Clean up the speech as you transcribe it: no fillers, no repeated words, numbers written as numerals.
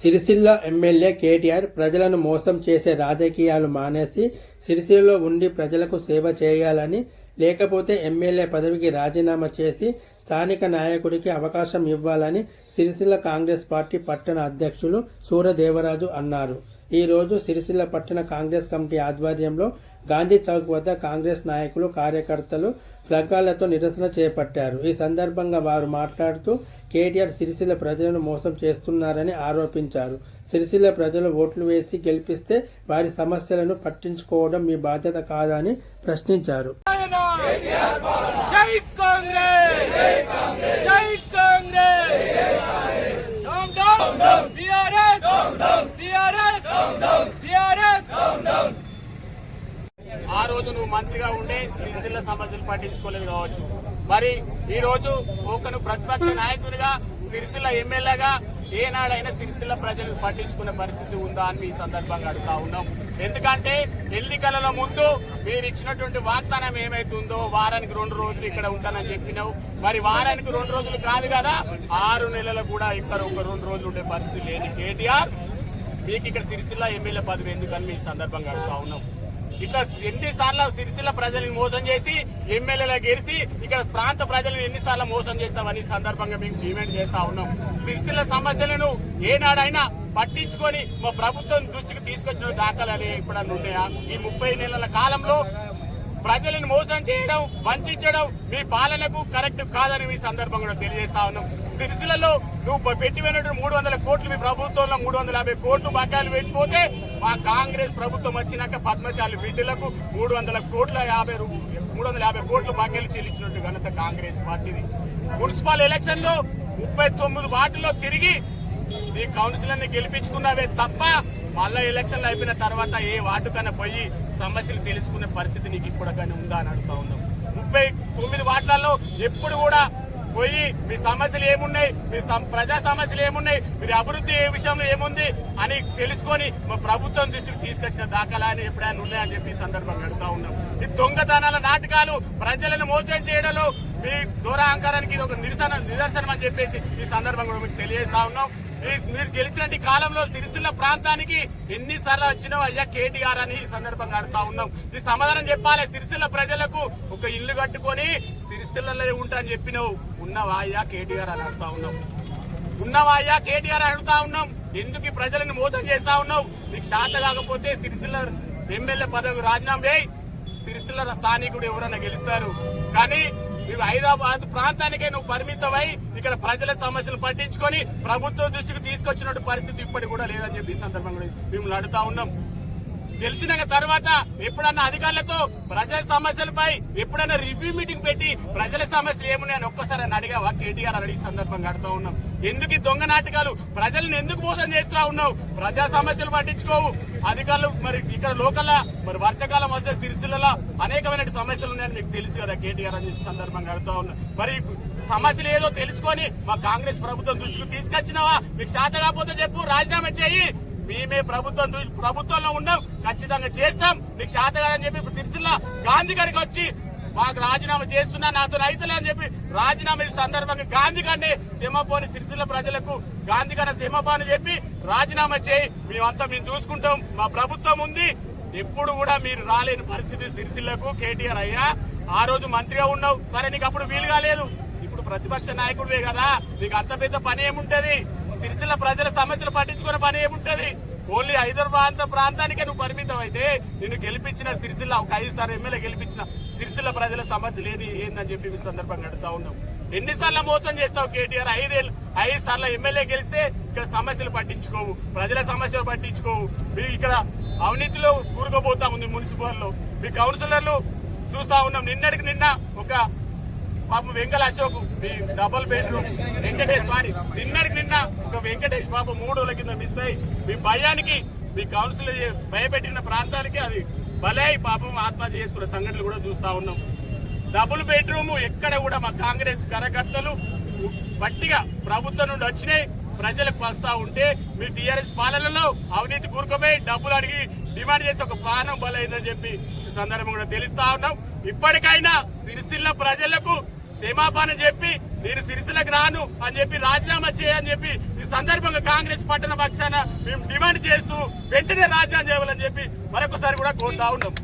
Sircilla MLA KTR ప్రజలను మోసం చేసే రాజకీయాలు మానేసి సిరిసిల్లలో ఉండి ప్రజలకు సేవ చేయాలని, లేకపోతే ఎమ్మెల్యే పదవికి రాజీనామా చేసి స్థానిక నాయకుడికి అవకాశం ఇవ్వాలని సిరిసిల్ల కాంగ్రెస్ పార్టీ పట్టణ అధ్యక్షులు సూరదేవరాజు అన్నారు. ఈ రోజు సిరిసిల్ల పట్టణ కాంగ్రెస్ కమిటీ ఆధ్వర్యంలో గాంధీ చౌక్ వద్ద కాంగ్రెస్ నాయకులు, కార్యకర్తలు ఫ్లగ్గాలతో నిరసన చేపట్టారు. ఈ సందర్భంగా వారు మాట్లాడుతూ కేటీఆర్ సిరిసిల్ల ప్రజలను మోసం చేస్తున్నారని ఆరోపించారు. సిరిసిల్ల ప్రజలు ఓట్లు వేసి గెలిపిస్తే వారి సమస్యలను పట్టించుకోవడం మీ బాధ్యత కాదని ప్రశ్నించారు. ఆ రోజు నువ్వు మంత్రిగా ఉండే సిరిసిల్ల సమస్యలు పట్టించుకోలేదు కావచ్చు. మరి ఈ రోజు ఒకను ప్రతిపక్ష నాయకునిగా సిరిసిల్ల ఎమ్మెల్యేగా ఏనాడైనా సిరిసిల్ల ప్రజలకు పట్టించుకునే పరిస్థితి ఉందా అని ఈ సందర్భంగా అడుగుతా ఉన్నాం. ఎందుకంటే ఎన్నికల ముందు మీరు ఇచ్చినటువంటి వాగ్దానం ఏమైతుందో వారానికి 2 రోజులు ఇక్కడ ఉంటానని చెప్పినావు. మరి వారానికి 2 రోజులు కాదు కదా, 6 నెలలు కూడా ఇక్కడ ఒక 2 రోజులు ఉండే పరిస్థితి లేని కేటీఆర్ మీకు ఇక్కడ సిరిసిల్ల ఎమ్మెల్యే పదవి ఎందుకని మీ సందర్భంగా అడుగుతా ఉన్నాం. ఇట్లా ఎన్నిసార్లు సిరిసిల్ల ప్రజలను మోసం చేసి ఎమ్మెల్యేలా గెలిచి ఇక్కడ ప్రాంత ప్రజలను ఎన్నిసార్లు మోసం చేస్తామని సందర్భంగా మేము డిమాండ్ చేస్తా ఉన్నాం. సిరిసిల్ల సమస్యలను ఏనాడైనా పట్టించుకొని మా ప్రభుత్వం దృష్టికి తీసుకొచ్చిన దాఖలాలు ఎప్పుడన్నా ఉన్నాయా? ఈ 30 నెలల కాలంలో ప్రజలను మోసం చేయడం, వంచడం మీ పాలనకు కరెక్ట్ కాదని మీ సందర్భంగా తెలియజేస్తా ఉన్నాం. సిరిసిల్లలో నువ్వు పెట్టిపోయినట్టు 300 కోట్లు మీ ప్రభుత్వంలో 350 కోట్లు బకాయిలు పెట్టిపోతే మా కాంగ్రెస్ ప్రభుత్వం వచ్చినాక పద్మశాలి బిడ్డలకు 350 కోట్లు బకాయిలు చెల్లించినట్టు ఘనత కాంగ్రెస్ పార్టీది. మున్సిపల్ ఎలక్షన్ లో 39 వార్డుల్లో తిరిగి నీ కౌన్సిలర్ని గెలిపించుకున్నావే తప్ప మళ్ళా ఎలక్షన్లు అయిపోయిన తర్వాత ఏ వార్డు కన్నా పోయి సమస్యలు తెలుసుకునే పరిస్థితి నీకు ఇప్పటికైనా ఉందా అని అడుగుతా ఉన్నాం. 39 వార్డులలో ఎప్పుడు కూడా పోయి మీ సమస్యలు ఏమున్నాయి, మీ ప్రజా సమస్యలు ఏమున్నాయి, మీరు అభివృద్ధి ఏ విషయంలో ఏముంది అని తెలుసుకొని మా ప్రభుత్వం దృష్టికి తీసుకొచ్చిన దాఖలాన్ని ఎప్పుడైనా ఉన్నాయని చెప్పి ఈ సందర్భంగా అడుగుతా ఉన్నాం. ఈ దొంగతనాల నాటకాలు, ప్రజలను మోసం చేయడంలో మీ దూరాంకారానికి ఇది ఒక నిదర్శనం అని చెప్పేసి ఈ సందర్భంగా మీకు తెలియజేస్తా ఉన్నాం. మీరు గెలిచిన కాలంలో సిరిసిల్ల ప్రాంతానికి ఎన్నిసార్లు వచ్చినావు అయ్యా కేటీఆర్ అని ఈ సందర్భంగా అడుగుతా ఉన్నాం. ఈ సమాధానం చెప్పాలి. సిరిసిల్ల ప్రజలకు ఒక ఇల్లు కట్టుకొని సిరిసిల్లలో ఉంటా అని చెప్పినావు, ఉన్నవా అయ్యా కేటీఆర్ అని అడుగుతా ఉన్నాం. ఉన్నవా అయ్యా కేటీఆర్ అడుగుతా ఉన్నాం. ఎందుకు ఈ ప్రజలను మోసం చేస్తా ఉన్నావు? నీకు శాత కాకపోతే సిరిసిల్ల ఎమ్మెల్యే పదవికి రాజీనామా చేయి, సిరిసిల్ల స్థానికుడు ఎవరైనా గెలుస్తారు. కానీ నువ్వు హైదరాబాద్ ప్రాంతానికే నువ్వు పరిమితమై ఇక్కడ ప్రజల సమస్యలు పట్టించుకొని ప్రభుత్వ దృష్టికి తీసుకొచ్చినట్టు పరిస్థితి ఇప్పటికి కూడా లేదని చెప్పి ఈ సందర్భంగా మేము అడుగుతా ఉన్నాం. గెలిచిన తర్వాత ఎప్పుడన్నా అధికారులతో ప్రజల సమస్యలపై ఎప్పుడైనా రివ్యూ మీటింగ్ పెట్టి ప్రజల సమస్యలు ఏమున్నాయని ఒక్కసారి అని అడిగావా కేటీఆర్ అడిగి సందర్భంగా అడుగుతా ఉన్నాం. ఎందుకు ఈ దొంగ నాటకాలు? ప్రజలను ఎందుకు మోసం చేస్తా ఉన్నావు? ప్రజా సమస్యలు పట్టించుకోవు. అధికారులు మరి ఇక్కడ లోకల్ మరి వర్షాకాలం వస్తే సిరిసిల్లలో అనేకమైన సమస్యలు ఉన్నాయని మీకు తెలుసు కదా కేటీఆర్ అని సందర్భంగా అడుగుతా ఉన్నా. మరి సమస్యలు ఏదో తెలుసుకొని మా కాంగ్రెస్ ప్రభుత్వం దృష్టికి తీసుకొచ్చినావా? మీకు శాత కాకపోతే చెప్పు, రాజీనామా చేయి. మేమే ప్రభుత్వంలో ఉన్నాం, ఖచ్చితంగా చేస్తాం. నీకు శాత కాదని చెప్పి సిరిసిల్ల గాంధీ గారికి వచ్చి మాకు రాజీనామా చేస్తున్నా, నాతో రైతులే అని చెప్పి రాజీనామా ఈ సందర్భంగా గాంధీ గారిని క్షమాపణ సిరిసిల్ల ప్రజలకు గాంధీ గారిని క్షమాపణ చెప్పి రాజీనామా చేయి. మేమంతా మేము చూసుకుంటాం, మా ప్రభుత్వం ఉంది. ఎప్పుడు కూడా మీరు రాలేని పరిస్థితి సిరిసిల్లకు కేటీఆర్ అయ్యా. ఆ రోజు మంత్రిగా ఉన్నావు, సరే నీకు అప్పుడు వీలు కాలేదు. ఇప్పుడు ప్రతిపక్ష నాయకుడివే కదా, నీకు అంత పెద్ద పని ఏముంటది? సిరిసిల్ల ప్రజల సమస్యలు పట్టించుకునే పని ఏముంటది? ఓన్లీ హైదరాబాద్ ప్రాంతానికే నువ్వు పరిమితం అయితే నిన్ను గెలిపించిన సిరిసిల్ల ఒక 5 సార్లు ఎమ్మెల్యే గెలిపించిన సిరిసిల్ల ప్రజల సమస్యలు ఏందని చెప్పి ఈ సందర్భంగా అడుగుతా ఉన్నావు. ఎన్నిసార్లు మోసం చేస్తావు కేటీఆర్? 5 సార్లు ఎమ్మెల్యే గెలిస్తే ఇక్కడ సమస్యలు పట్టించుకోవు, ప్రజల సమస్యలు పట్టించుకోవు. మీరు ఇక్కడ అవినీతిలో కూరుకుపోతా ఉంది మున్సిపల్లో. మీ కౌన్సిలర్లు చూస్తా ఉన్నాం. నిన్నటికి నిన్న ఒక పాప వెంకల అశోక్ మీ డబుల్ బెడ్రూమ్ వెంకటేష్ నిన్నటికి నిన్న ఒక వెంకటేష్ పాప 3 రోజుల కింద మిస్ అయ్యి మీ భయానికి మీ కౌన్సిలర్ భయపెట్టిన ప్రాంతానికి అది భలే పాపం ఆత్మహత్య చేసుకున్న సంఘటనలు కూడా చూస్తా ఉన్నాం. డబుల్ బెడ్రూమ్ ఎక్కడ కూడా మా కాంగ్రెస్ కార్యకర్తలు బట్టిగా ప్రభుత్వం నుండి వచ్చినాయి ప్రజలకు వస్తా ఉంటే మీ టీఆర్ఎస్ పాలనలో అవినీతి కూరుకుపోయి డబ్బులు అడిగి డిమాండ్ చేస్తే ఒక ప్రాణం బలైందని చెప్పి ఈ సందర్భం కూడా తెలుస్తా ఉన్నాం. ఇప్పటికైనా సిరిసిల్ల ప్రజలకు క్షమాపణ చెప్పి నేను సిరిసిలకు రాను అని చెప్పి రాజీనామా చేయని చెప్పి ఈ సందర్భంగా కాంగ్రెస్ పట్టణ పక్షాన మేము డిమాండ్ చేస్తూ వెంటనే రాజీనామా చేయాలని చెప్పి మరొకసారి కూడా కోరుతా ఉన్నాం.